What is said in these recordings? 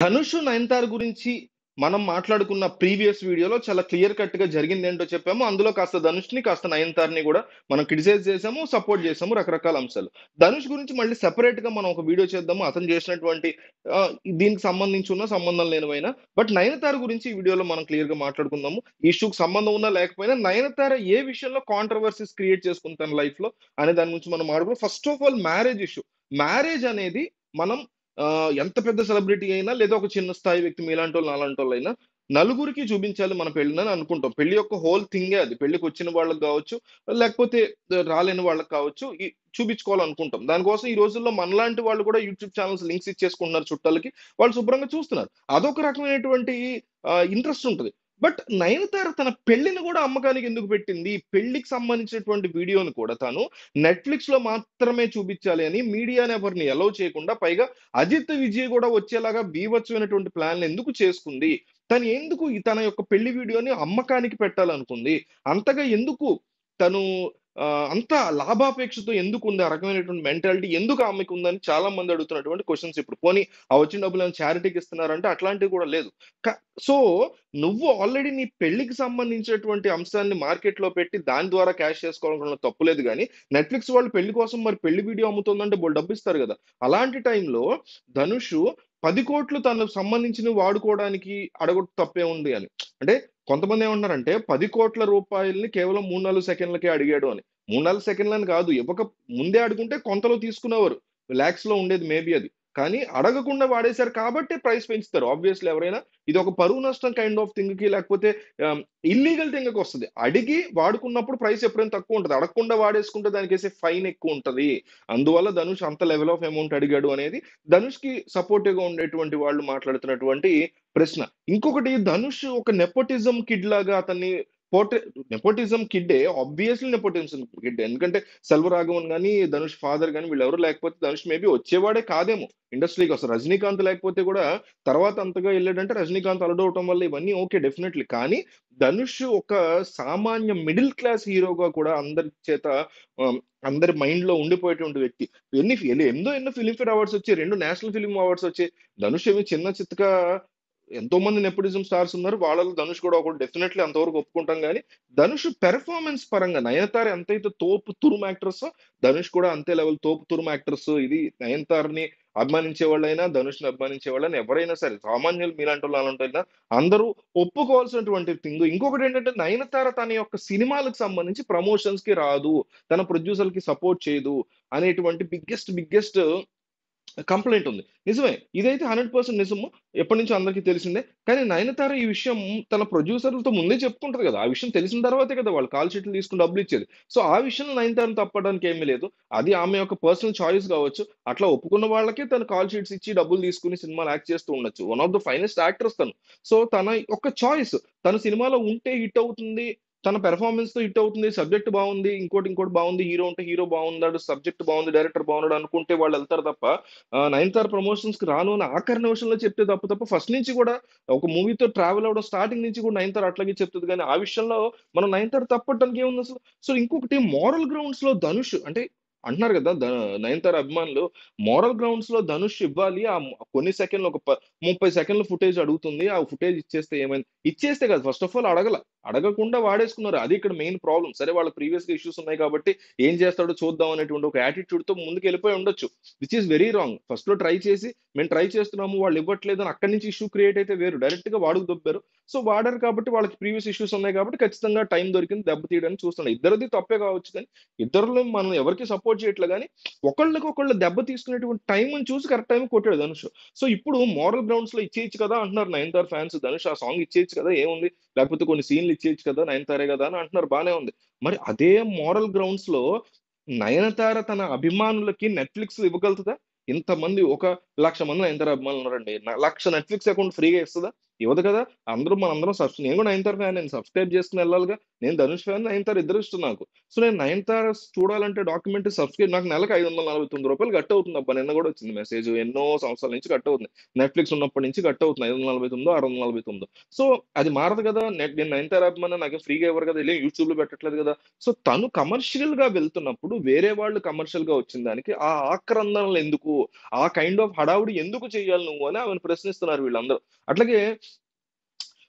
ధనుష్, నయనతార గురించి మనం మాట్లాడుకున్న ప్రీవియస్ వీడియోలో చాలా క్లియర్ కట్ గా జరిగింది ఏంటో చెప్పాము. అందులో కాస్త ధనుష్ని కాస్త నయనతారని కూడా మనం క్రిటిసైజ్ చేసాము, సపోర్ట్ చేసాము, రకరకాల అంశాలు. ధనుష్ గురించి మళ్ళీ సెపరేట్ గా మనం ఒక వీడియో చేద్దాము, అతను చేసినటువంటి ఆ, దీనికి సంబంధించి ఉన్న సంబంధం లేనివైనా. బట్ నయనతార గురించి ఈ వీడియోలో మనం క్లియర్ గా మాట్లాడుకుందాము. ఈ ఇష్యూకి సంబంధం ఉన్నా లేకపోయినా నయనతార ఏ విషయంలో కాంట్రవర్సీస్ క్రియేట్ చేసుకుంది తన లైఫ్ లో అనే దాని గురించి మనం మాట్లాడుకుందాం. First of all marriage issue. Marriage అనేది మనం ఎంత పెద్ద సెలబ్రిటీ అయినా లేదా ఒక చిన్న స్థాయి వ్యక్తి మీలాంటి వాళ్ళు నాలాంటి వాళ్ళు అయినా నలుగురికి చూపించాలి మన పెళ్ళిని అనుకుంటాం. పెళ్లి యొక్క హోల్ థింగే అది. పెళ్లికి వచ్చిన వాళ్ళకి కావచ్చు, లేకపోతే రాలేని వాళ్ళకి కావచ్చు, చూపించుకోవాలనుకుంటాం. దానికోసం ఈ రోజుల్లో మనలాంటి వాళ్ళు కూడా యూట్యూబ్ ఛానల్స్ లింక్స్ ఇచ్చేసుకుంటున్నారు చుట్టాలకి. వాళ్ళు శుభ్రంగా చూస్తున్నారు. అదొక రకమైనటువంటి ఇంట్రెస్ట్ ఉంటుంది. బట్ నయనతార తన పెళ్లిని కూడా అమ్మకానికి ఎందుకు పెట్టింది? పెళ్లికి సంబంధించినటువంటి వీడియోని కూడా తాను నెట్ఫ్లిక్స్ లో మాత్రమే చూపించాలి అని మీడియాని ఎవరిని అలౌ చేయకుండా, పైగా అజిత్ విజయ్ కూడా వచ్చేలాగా బీభత్సమైనటువంటి ప్లాన్ ఎందుకు చేసుకుంది? తను ఎందుకు తన యొక్క పెళ్లి వీడియోని అమ్మకానికి పెట్టాలనుకుంది? అంతగా ఎందుకు తను అంత లాభాపేక్షతో ఎందుకు ఉంది? ఆ రకమైనటువంటి మెంటాలిటీ ఎందుకు ఆమెకు ఉందని చాలా మంది అడుగుతున్నటువంటి క్వశ్చన్స్. ఇప్పుడు పోనీ ఆ వచ్చిన డబ్బులు ఏమైనా చారిటీకి ఇస్తున్నారంటే అట్లాంటివి కూడా లేదు. సో నువ్వు ఆల్రెడీ నీ పెళ్లికి సంబంధించినటువంటి అంశాన్ని మార్కెట్ లో పెట్టి దాని ద్వారా క్యాష్ చేసుకోవాలనుకున్న తప్పులేదు. కానీ నెట్ఫ్లిక్స్ వాళ్ళు పెళ్లి కోసం మరి పెళ్లి వీడియో అమ్ముతుందంటే బోల్ డబ్బు ఇస్తారు కదా. అలాంటి టైంలో ధనుష్ 10 కోట్లు తనకు సంబంధించినవి వాడుకోవడానికి అడగొట్టు తప్పే ఉంది అని. అంటే కొంతమంది ఏమంటున్నారంటే 10 కోట్ల రూపాయలని కేవలం 3-4 సెకండ్లకే అడిగాడు అని. 3-4 సెకండ్లని కాదు, ఇవ్వక ముందే అడుగుంటే కొంతలో తీసుకునేవారు. లాక్స్ లో ఉండేది మేబీ అది. కానీ అడగకుండా వాడేశారు కాబట్టి ప్రైస్ పెంచుతారు ఆబ్వియస్లీ ఎవరైనా. ఇది ఒక పరువు నష్టం కైండ్ ఆఫ్ థింగ్ కి, లేకపోతే ఇల్లీగల్ థింగ్ కి వస్తుంది. అడిగి వాడుకున్నప్పుడు ప్రైస్ ఎప్పుడైనా తక్కువ ఉంటుంది, అడగకుండా వాడేసుకుంటే దానికి వేసే ఫైన్ ఎక్కువ ఉంటది. అందువల్ల ధనుష్ అంత లెవెల్ ఆఫ్ అమౌంట్ అడిగాడు అనేది ధనుష్ కి సపోర్టివ్ గా ఉండేటువంటి వాళ్ళు మాట్లాడుతున్నటువంటి ప్రశ్న. ఇంకొకటి, ధనుష్ ఒక నెపోటిజం కిడ్ లాగా అతన్ని పోర్ట్రే నెపోటిజం కిడ్డే, ఆబ్వియస్లీ నెపోటిజం కిడ్. ఎందుకంటే సెల్వరాఘవన్ గానీ, ధనుష్ ఫాదర్ గానీ వీళ్ళెవరు లేకపోతే ధనుష్ మేబీ వచ్చేవాడే కాదేమో ఇండస్ట్రీకి. అసలు రజనీకాంత్ లేకపోతే కూడా తర్వాత అంతగా వెళ్ళాడంటే రజనీకాంత్ అలడవటం వల్ల ఇవన్నీ ఓకే డెఫినెట్లీ. కానీ ధనుష్ ఒక సామాన్య మిడిల్ క్లాస్ హీరోగా కూడా అందరి చేత అందరి మైండ్ లో ఉండిపోయేటువంటి వ్యక్తి. ఎన్నో ఫిలింఫేర్ అవార్డ్స్ వచ్చాయి, 2 నేషనల్ ఫిల్మ్ అవార్డ్స్ వచ్చాయి. ధనుష్ ఏమి చిన్న చిత్తగా, ఎంతో మంది నెపోటిజం స్టార్స్ ఉన్నారు, వాళ్ళలో ధనుష్ కూడా ఒకటి. డెఫినెట్లీ అంతవరకు ఒప్పుకుంటాం. కానీ ధనుష్ పెర్ఫార్మెన్స్ పరంగా నయనతార ఎంతైతే తోపు తురుము యాక్ట్రెస్, ధనుష్ కూడా అంతే లెవెల్ తోపు తురుము యాక్ట్రెస్. ఇది నయనతారని అభిమానించే వాళ్ళైనా ధనుష్ని అభిమానించే వాళ్ళైనా ఎవరైనా సరే, సామాన్యులు మీలాంటి వాళ్ళు అలాంటి వాళ్ళైనా అందరూ ఒప్పుకోవాల్సినటువంటి థింగ్. ఇంకొకటి ఏంటంటే నయనతార తన యొక్క సినిమాలకు సంబంధించి ప్రమోషన్స్ కి రాదు, తన ప్రొడ్యూసర్ కి సపోర్ట్ చేయదు అనేటువంటి బిగ్గెస్ట్ కంప్లైంట్ ఉంది. నిజమే, ఇదైతే 100% నిజము. ఎప్పటి నుంచో అందరికీ తెలిసిందే. కానీ నయనతార ఈ విషయం తన ప్రొడ్యూసర్లతో ముందే చెప్పుకుంటది కదా. ఆ విషయం తెలిసిన తర్వాతే కదా వాళ్ళు కాల్ షీట్లు తీసుకుని డబ్బులు ఇచ్చేది. సో ఆ విషయంలో నయనతారను తప్పడానికి ఏమీ లేదు. అది ఆమె యొక్క పర్సనల్ చాయిస్ కావచ్చు. అట్లా ఒప్పుకున్న వాళ్ళకే తను కాల్ షీట్స్ ఇచ్చి డబ్బులు తీసుకుని సినిమాలు యాక్ట్ చేస్తూ ఉండొచ్చు. One of the finest actors తను. సో తన ఒక చాయిస్. తన సినిమాలో ఉంటే హిట్ అవుతుంది, తన పెర్ఫార్మెన్స్ తో హిట్ అవుతుంది, సబ్జెక్ట్ బాగుంది, ఇంకోటి బాగుంది, హీరో ఉంటే హీరో బాగున్నాడు, సబ్జెక్ట్ బాగుంది, డైరెక్టర్ బాగున్నాడు అనుకుంటే వాళ్ళు వెళ్తారు తప్ప నయనతార ప్రమోషన్స్ కి రాను అని ఆఖరి నిమిషంలో చెప్తే తప్ప ఫస్ట్ నుంచి కూడా ఒక మూవీతో ట్రావెల్ అవడం స్టార్టింగ్ నుంచి కూడా నయనతార అట్లాగే చెప్తుంది. కానీ ఆ విషయంలో మనం నయనతార తప్పట్టడానికి ఏముంది అసలు? సో ఇంకొకటి, మోరల్ గ్రౌండ్స్ లో ధనుష్ అంటే అంటున్నారు కదా, నయనతార అభిమానులు మోరల్ గ్రౌండ్స్ లో ధనుష్ ఇవ్వాలి. కొన్ని సెకండ్లు, ఒక 30 సెకండ్ల ఫుటేజ్ అడుగుతుంది, ఆ ఫుటేజ్ ఇచ్చేస్తే ఏమైంది? ఇచ్చేస్తే కదా, ఫస్ట్ ఆఫ్ ఆల్ అడగకుండా వాడేసుకున్నారు. అది ఇక్కడ మెయిన్ ప్రాబ్లం. సరే వాళ్ళ ప్రీవియస్ గా ఇష్యూస్ ఉన్నాయి కాబట్టి ఏం చేస్తాడో చూద్దాం అనేటువంటి ఒక యాటిట్యూడ్ తో ముందుకు వెళ్ళిపోయి ఉండొచ్చు. Which is very wrong. First లో ట్రై చేసి మేము ట్రై చేస్తున్నాము, వాళ్ళు ఇవ్వట్లేదు అని అక్కడి నుంచి ఇష్యూ క్రియేట్ అయితే వేరు. డైరెక్ట్ గా వాడుకు దొబ్బారు. సో వాడారు కాబట్టి వాళ్ళకి ప్రీవియస్ ఇష్యూస్ ఉన్నాయి కాబట్టి ఖచ్చితంగా టైం దొరికింది దెబ్బ తీయడానికి చూస్తున్నాడు. ఇద్దరిది తప్పే కావచ్చు, కానీ ఇద్దరు మనం ఎవరికి సపోర్ట్ చేయట్లేదు. కానీ ఒకళ్ళకొకళ్ళు దెబ్బ తీసుకునేటువంటి టైం చూసి కరెక్ట్ టైం కొట్టాడు ధనుష్. సో ఇప్పుడు మోరల్ గ్రౌండ్స్ లో ఇచ్చేయచ్చు కదా అంటున్నారు నయనతార ఫ్యాన్స్. ధనుష్ ఆ సాంగ్ ఇచ్చేయచ్చు కదా, ఏముంది, లేకపోతే కొన్ని సీన్లు ఇచ్చేయచ్చు కదా, నయనతారే కదా అని అంటున్నారు. బానే ఉంది. మరి అదే మోరల్ గ్రౌండ్స్ లో నయనతార తన అభిమానులకి నెట్ఫ్లిక్స్ ఇవ్వగలుగుతుందా? ఇంతమంది, 1 లక్ష మంది నయనతార అభిమానులు ఉన్నారండి. 1 లక్ష నెట్ఫ్లిక్స్ అకౌంట్ ఫ్రీగా ఇస్తుందా? ఇవ్వదు కదా! మనందరం నేను కూడా 'నయనతార' ఫ్యానే. నేను సబ్‌స్క్రైబ్ చేసుకొని ఎళ్ళాలిగా. నేను 'ధనుష్' ఫ్యాన్, 'నయనతార' ఇద్దరు ఇష్టం నాకు. సో, నేను 'నయనతార' చూడాలంటే డాక్యుమెంటరీ సబ్‌స్క్రైబ్ నాకు నెలకి రూ. 549 కట్టవుతుందబ్బా! నిన్న కూడా వచ్చింది మెసేజ్. ఎన్నో సంవత్సరాల నుంచి కట్టవుతుంది. నెట్‌ఫ్లిక్స్ ఉన్నప్పటి నుంచి కట్టవుతుంది. 549 649 సో, అది మారదు కదా! నేను 'నయనతార' అభిమాని నాకేం ఫ్రీగా ఇవ్వరు కదా! ఎళ్లి యూట్యూబ్‌లో పెట్టట్లేదు కదా! సో, తను కమర్షియల్‌గా వెళ్తున్నప్పుడు వేరే వాళ్ళు కమర్షియల్‌గా వచ్చిన దానికి ఆ ఆక్రందనలెందుకు? ఆ కైండ్ ఆఫ్ హడావుడి ఎందుకు చేయాలి నువ్వు అని ఆమెను ప్రశ్నిస్తున్నారు వీళ్ళందరూ. అట్లాగే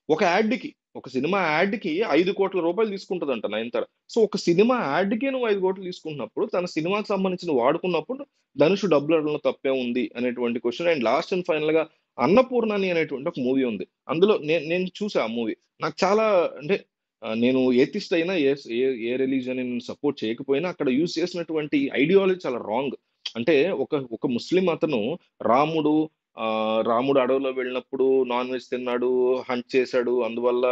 ఒక యాడ్‌కి, ఒక సినిమా యాడ్‌కి రూ. 5,00,00,000 తీసుకుంటదంట 'నయనతార'. సో, ఒక సినిమా యాడ్‌కే నువ్వు 5,00,00,000 తీసుకుంటున్నప్పుడు, తన సినిమాకి సంబంధించినవి వాడుకున్నప్పుడు, ధనుష్ డబ్బులు అడగడంలో తప్పే ఉంది అనేటువంటి క్వెషన్. అండ్ లాస్ట్ అండ్ ఫైనల్‌గా 'అన్నపూర్ణని' అనేటువంటి ఒక మూవీ ఉంది. అందులో నేను నేను చూసా ఆ మూవీ. నాకు చాలా అంటే నేను ఏథిస్ట్ అయినా ఏ ఏ రిలిజియన్‌ని నేను సపోర్ట్ చేయకపోయినా అక్కడ యూజ్ చేసినటువంటి ఐడియాలజీ చాలా రాంగ్. అంటే ఒక ముస్లిం అతను రాముడు రాముడు అడవిలో వెళ్ళినప్పుడు నాన్ వెజ్ తిన్నాడు, హంట్ చేశాడు. అందువల్ల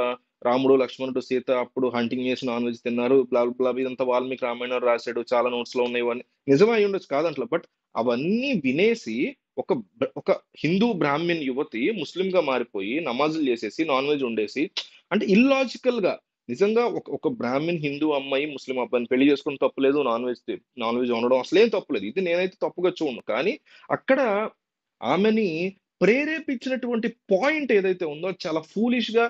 రాముడు, లక్ష్మణుడు, సీత అప్పుడు హంటింగ్ చేసి నాన్ వెజ్ తిన్నారు. బ్లా బ్లా ఇదంతా వాల్మీకి రామాయణంలో రాసాడు. చాలా నోట్స్‌లో ఉన్నాయి ఇవన్నీ. నిజమే అయ్యుండొచ్చు కాదంటలే. బట్ అవన్నీ వినేసి ఒక హిందూ బ్రాహ్మిన్ యువతి ముస్లింగా మారిపోయి నమాజులు చేసేసి, నాన్ వెజ్ వండేసి అంటే ఇల్లాజికల్‌గా నిజంగా ఒక బ్రాహ్మిన్ హిందూ అమ్మాయి ముస్లిం అబ్బాయిని పెళ్లి చేసుకోవడం తప్పులేదు. నాన్ వెజ్ వండడం అసలేం తప్పులేదు. ఇది నేనైతే తప్పుగా చూడను. కానీ అక్కడ ఆమెని ప్రేరేపించినటువంటి పాయింట్ ఏదైతే ఉందో అది చాలా ఫూలిష్‌గా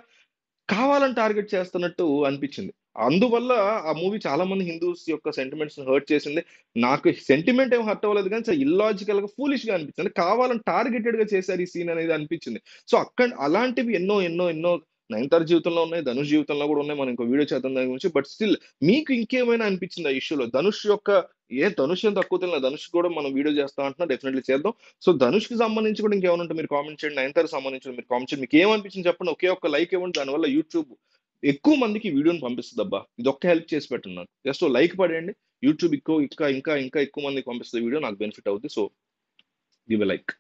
కావాలని టార్గెట్ చేస్తున్నట్టు అనిపించింది. అందువల్ల ఆ మూవీ చాలా మంది హిందూస్ యొక్క సెంటిమెంట్స్‌ని హర్ట్ చేసింది. నాకు సెంటిమెంట్ ఏమి హర్ట్ అవ్వలేదు గానీ చాలా ఇల్లాజికల్‌గా, ఫూలిష్‌గా అనిపించింది. కావాలని టార్గెటెడ్‌గా చేశారు ఈ సీన్ అనేది అనిపించింది. సో, అలాంటివి ఎన్నో 'నయనతార' జీవితంలో ఉన్నాయి. 'ధనుష్' జీవితంలో కూడా ఉన్నాయి. మనం ఇంకో వీడియో చేద్దాం దాని గురించి. బట్ స్టిల్ మీకు ఇంకేమైనా అనిపించిందా ఈ ఇష్యూలో? 'ధనుష్' ఏం తక్కువ తినలేదు. 'ధనుష్' కూడా మనం వీడియో చేస్తా అంటున్నా. డెఫినైట్‌లీ చేద్దాం. సో 'ధనుష్‌కి' సంబంధించి కూడా ఇంకేమైనా ఉంటే మీరు కామెంట్ చేయండి. 'నయనతారకి' సంబంధించి కూడా మీరు కామెంట్ చేయండి. మీకేమనిపించింది చెప్పండి. ఒకే ఒక్క లైక్ ఇవ్వండి. దానివల్ల యూట్యూబ్ ఎక్కువ మందికి ఈ వీడియోని పంపిస్తదబ్బా! ఇదొక్క హెల్ప్ చేసి పెట్టండి నాకు. జస్ట్ ఓ లైక్ పడేయండి. యూట్యూబ్ ఇంకా ఎక్కువ మందికి పంపిస్తది వీడియో. నాకు బెనిఫిట్ అవుద్ది. So give a like.